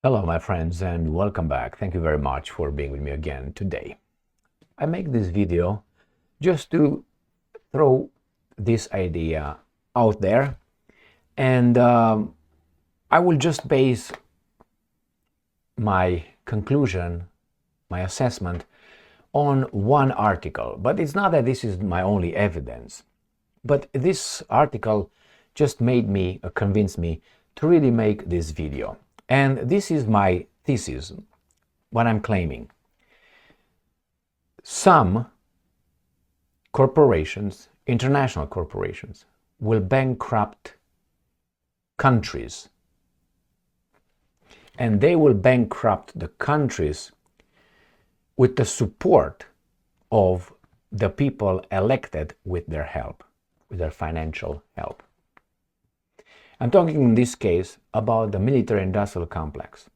Hello, my friends, and welcome back. Thank you very much for being with me again today. I make this video just to throw this idea out there, and I will just base my conclusion, my assessment on one article. But it's not that this is my only evidence, but this article just convinced me to really make this video. And this is my thesis, what I'm claiming. Some corporations, international corporations, will bankrupt countries. And they will bankrupt the countries with the support of the people elected with their help, with their financial help. I'm talking in this case about the military-industrial complex.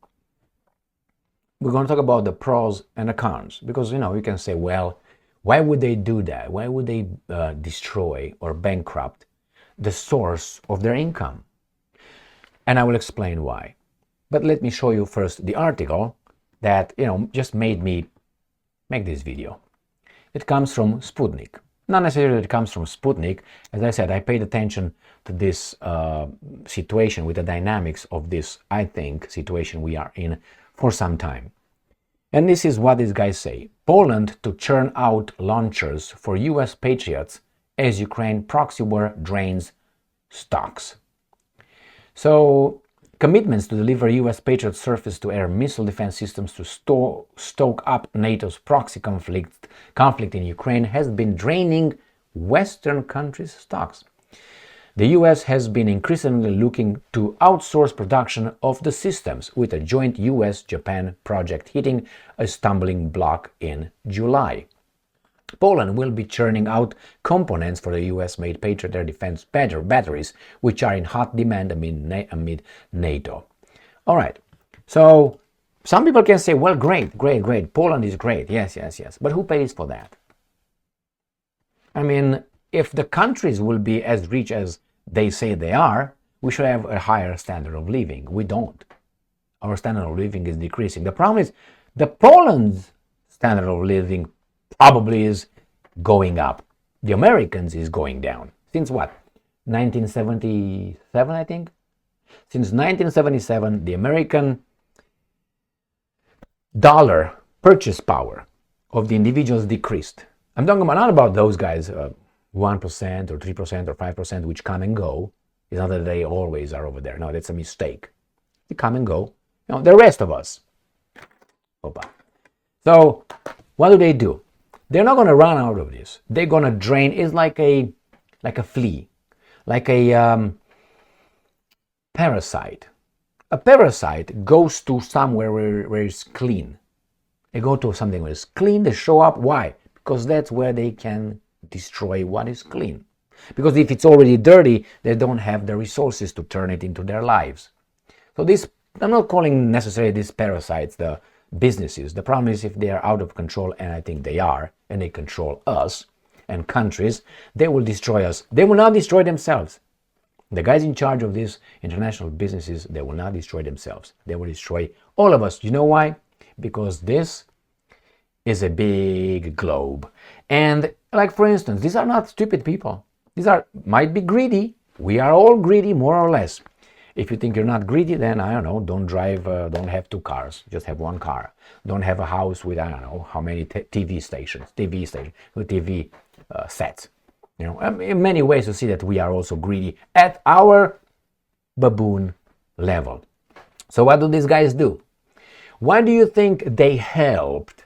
We're going to talk about the pros and the cons, because you can say, well, why would they do that? Why would they destroy or bankrupt the source of their income? And I will explain why. But let me show you first the article that just made me make this video. It comes from Sputnik. Not necessarily it comes from Sputnik. As I said, I paid attention to this situation with the dynamics of this, I think, situation we are in for some time. And this is what these guys say. Poland to churn out launchers for US Patriots as Ukraine proxy war drains stocks. So, commitments to deliver US Patriot surface-to-air missile defense systems to stoke up NATO's proxy conflict in Ukraine has been draining Western countries' stocks. The US has been increasingly looking to outsource production of the systems, with a joint US-Japan project hitting a stumbling block in July. Poland will be churning out components for the US-made Patriot air defense batteries, which are in hot demand amid NATO. All right, so some people can say, well, great, Poland is great, yes, but who pays for that? I mean, if the countries will be as rich as they say they are, we should have a higher standard of living. We don't. Our standard of living is decreasing. The problem is the Poland's standard of living probably is going up. The Americans is going down. Since what? 1977, I think? Since 1977, the American dollar purchase power of the individuals decreased. I'm talking about not about those guys, 1% or 3% or 5%, which come and go. It's not that they always are over there. No, that's a mistake. They come and go. The rest of us. Opa. So, what do? They're not going to run out of this. They're going to drain. It's like a flea, like a parasite. A parasite goes to somewhere where it's clean. They go to something where it's clean. They show up. Why? Because that's where they can destroy what is clean. Because if it's already dirty, they don't have the resources to turn it into their lives. So this, I'm not calling necessarily these parasites the businesses. The problem is if they are out of control, and I think they are, and they control us and countries, they will destroy us. They will not destroy themselves. The guys in charge of these international businesses, they will not destroy themselves. They will destroy all of us. You know why? Because this is a big globe. And like, for instance, these are not stupid people. These might be greedy. We are all greedy, more or less. If you think you're not greedy, then, I don't know, don't drive, don't have two cars, just have one car. Don't have a house with, I don't know, how many TV sets. In many ways you see that we are also greedy at our baboon level. So what do these guys do? Why do you think they helped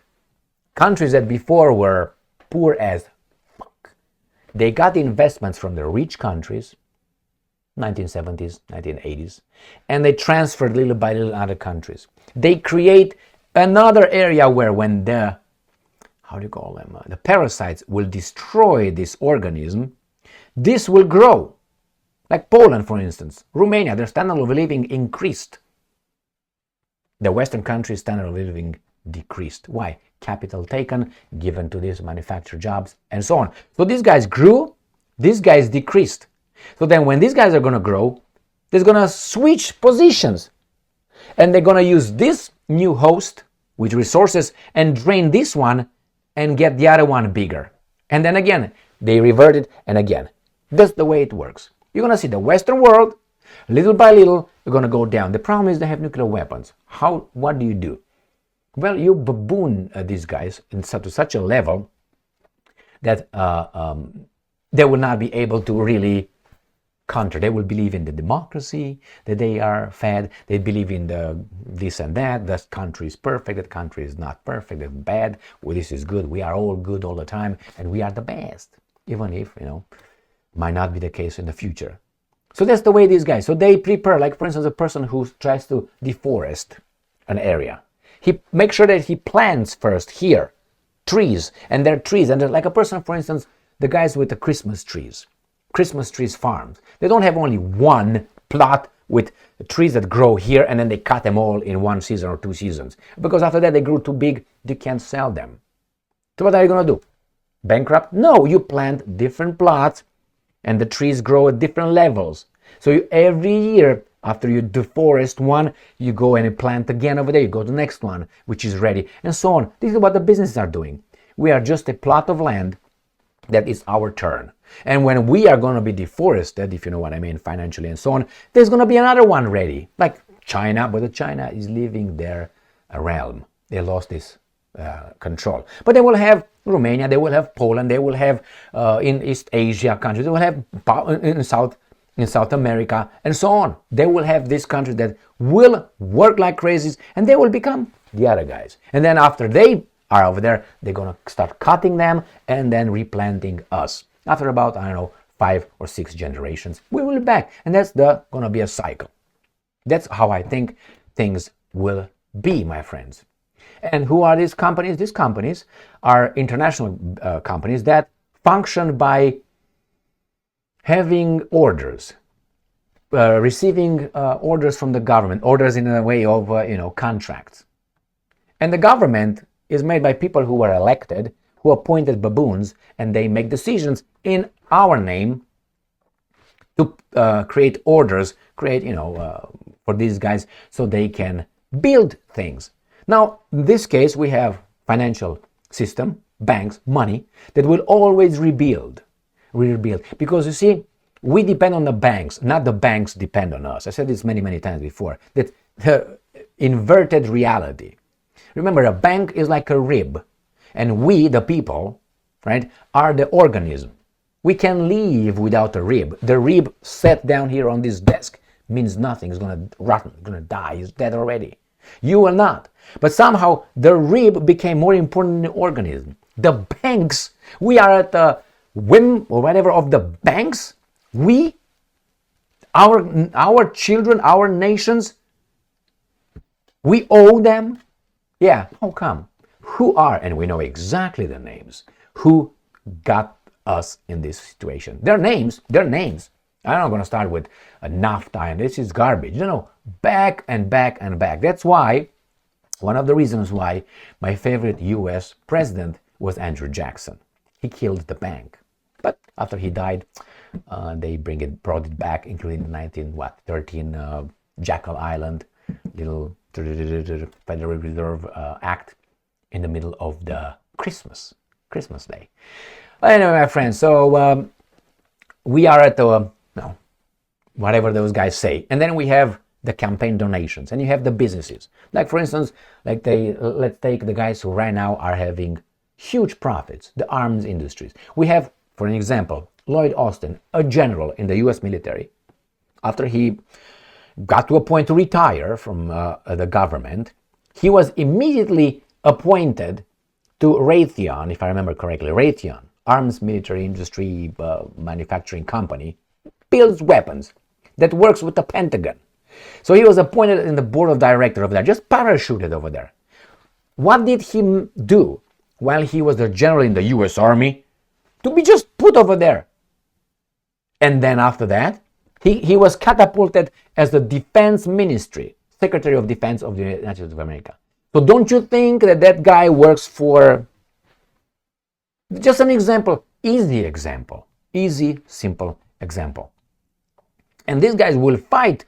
countries that before were poor as fuck? They got investments from the rich countries, 1970s, 1980s, and they transferred little by little other countries. They create another area where when the parasites will destroy this organism, this will grow. Like Poland, for instance, Romania, their standard of living increased. The Western countries' standard of living decreased. Why? Capital taken, given to these manufactured jobs, and so on. So these guys grew, these guys decreased. So then when these guys are going to grow, they're going to switch positions. And they're going to use this new host with resources and drain this one and get the other one bigger. And then again, they revert it, and again. That's the way it works. You're going to see the Western world, little by little, you're going to go down. The problem is they have nuclear weapons. What do you do? Well, you baboon these guys to such a level that they will not be able to really counter. They will believe in the democracy that they are fed. They believe in the this and that. That country is perfect. That country is not perfect. It's bad. Well, this is good. We are all good all the time, and we are the best, even if might not be the case in the future. So that's the way these guys. So they prepare, like for instance, a person who tries to deforest an area. He makes sure that he plants first here trees, and they're trees, and they're like a person, for instance, the guys with the Christmas trees farms. They don't have only one plot with trees that grow here and then they cut them all in one season or 2 seasons, because after that they grew too big, you can't sell them. So what are you going to do? Bankrupt? No, you plant different plots and the trees grow at different levels. So every year after you deforest one, you go and you plant again over there, you go to the next one which is ready, and so on. This is what the businesses are doing. We are just a plot of land that is our turn. And when we are going to be deforested, if you know what I mean, financially and so on, there's going to be another one ready, like China, but China is leaving their realm. They lost this control. But they will have Romania, they will have Poland, they will have in East Asia countries, they will have in South America, and so on. They will have these countries that will work like crazies, and they will become the other guys. And then after they are over there, they're going to start cutting them and then replanting us. After about, 5 or 6 generations, we will be back. And that's going to be a cycle. That's how I think things will be, my friends. And who are these companies? These companies are international companies that function by having orders, receiving orders from the government, orders in a way of, contracts. And the government is made by people who were elected, who appointed baboons, and they make decisions in our name to create orders, for these guys so they can build things. Now, in this case, we have financial system, banks, money, that will always rebuild. Because you see, we depend on the banks, not the banks depend on us. I said this many, many times before, that inverted reality. Remember, a bank is like a rib, and we, the people, right, are the organism. We can live without a rib. The rib set down here on this desk means nothing. It's going to rotten, it's going to die, it's dead already. You will not. But somehow the rib became more important than the organism. The banks, we are at the whim or whatever of the banks. We, our children, our nations, we owe them. Yeah, how come? Who are, and we know exactly the names, who got us in this situation. Their names. I'm not going to start with a NAFTA and this is garbage. Back and back and back. That's why, one of the reasons why my favorite US president was Andrew Jackson. He killed the bank. But after he died, they brought it back, including the 1913 Jackal Island, little Federal Reserve Act in the middle of the Christmas Day. Anyway, my friends, so we are at the, whatever those guys say. And then we have the campaign donations, and you have the businesses. Like, for instance, let's take the guys who right now are having huge profits, the arms industries. We have, for an example, Lloyd Austin, a general in the US military. After he got to a point to retire from the government, he was immediately appointed to Raytheon, if I remember correctly. Raytheon, arms military industry manufacturing company, builds weapons that works with the Pentagon. So he was appointed in the board of directors over there, just parachuted over there. What did he do while he was the general in the US Army? To be just put over there. And then after that, he was catapulted as the Defense Ministry, Secretary of Defense of the United States of America. So don't you think that guy works for, just an example, easy, simple example. And these guys will fight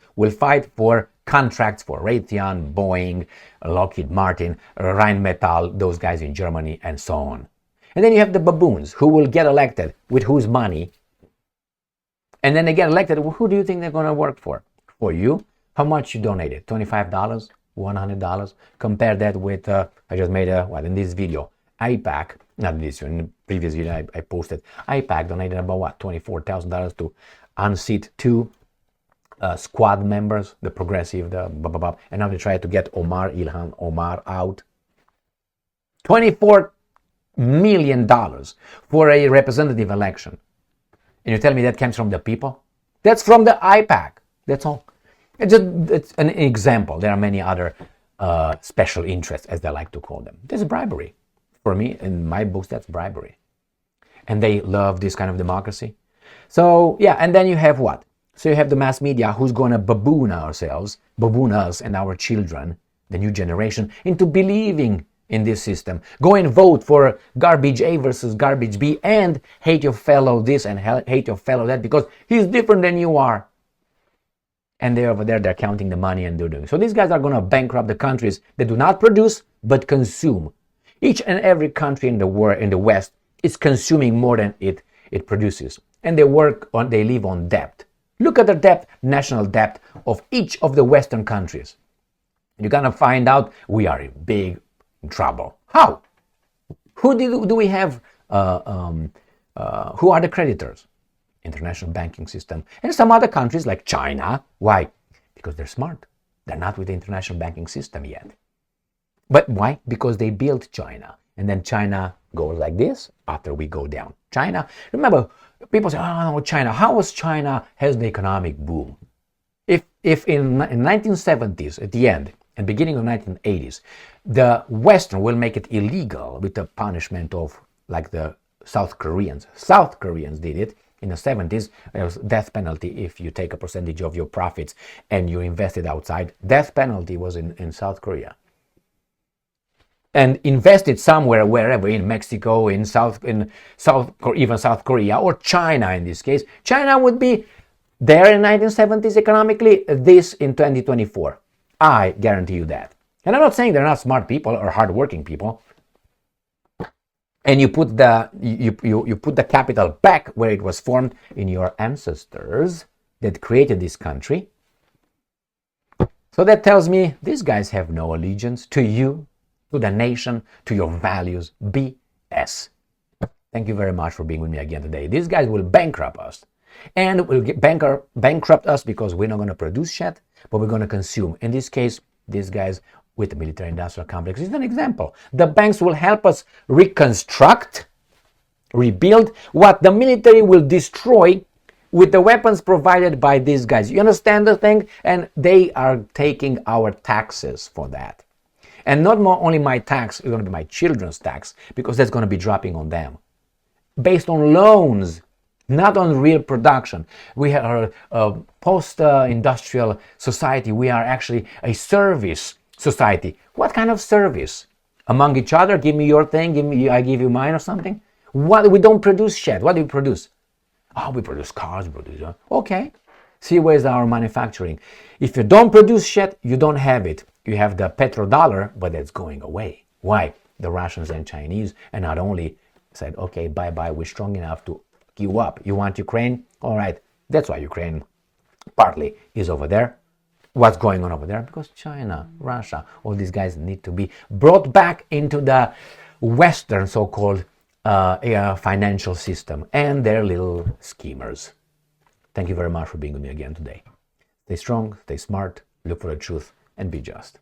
for contracts for Raytheon, Boeing, Lockheed Martin, Rheinmetall, those guys in Germany, and so on. And then you have the baboons who will get elected with whose money? And then they get elected. Who do you think they're going to work for? For you? How much you donated? $25? $100? Compare that with, I just made in this video, IPAC, not this one, in the previous video I posted, IPAC donated about $24,000 to unseat two squad members, the progressive, and now they try to get Ilhan Omar out. $24 million for a representative election. And you tell me that comes from the people? That's from the IPAC. That's all. It's an example. There are many other special interests, as they like to call them. This is bribery. For me, in my books, that's bribery. And they love this kind of democracy. So, yeah, and then you have what? So you have the mass media who's going to baboon us and our children, the new generation, into believing in this system. Go and vote for garbage A versus garbage B and hate your fellow this and hate your fellow that because he's different than you are. And they're over there, they're counting the money and doing. So these guys are going to bankrupt the countries that do not produce but consume. Each and every country in the world, in the West, is consuming more than it produces. And they live on debt. Look at the debt, national debt of each of the Western countries. You're going to find out we are in big trouble. How? Who do we have? Who are the creditors? International banking system. And some other countries like China. Why? Because they're smart. They're not with the international banking system yet. But why? Because they built China. And then China goes like this after we go down. China, remember, people say, oh, no, China. How was China has the economic boom? If in 1970s, at the end, and beginning of 1980s, the Western will make it illegal with the punishment of, like the South Koreans. South Koreans did it in the 70s. There was death penalty if you take a percentage of your profits and you invest it outside. Death penalty was in South Korea. And invested somewhere, wherever, in Mexico, in South, or even South Korea, or China in this case. China would be there in 1970s economically, this in 2024. I guarantee you that. And I'm not saying they're not smart people or hardworking people. And you put the capital back where it was formed in your ancestors that created this country. So that tells me these guys have no allegiance to you, to the nation, to your values. BS. Thank you very much for being with me again today. These guys will bankrupt us. And will bankrupt us because we're not going to produce shit, but we're going to consume. In this case, these guys with the military-industrial complex is an example. The banks will help us reconstruct, rebuild what the military will destroy with the weapons provided by these guys. You understand the thing? And they are taking our taxes for that. And not only my tax, it's going to be my children's tax, because that's going to be dropping on them. Based on loans, not on real production. We are a post-industrial society. We are actually a service society. What kind of service? Among each other, give me your thing, I give you mine or something? What? We don't produce shit. What do we produce? Oh, we produce cars, okay. See, where's our manufacturing? If you don't produce shit, you don't have it. You have the petrodollar, but that's going away. Why? The Russians and Chinese, and not only said, okay, bye-bye, we're strong enough to queue up. You want Ukraine? All right. That's why Ukraine partly is over there. What's going on over there? Because China, Russia, all these guys need to be brought back into the Western so-called financial system and their little schemers. Thank you very much for being with me again today. Stay strong, stay smart, look for the truth, and be just.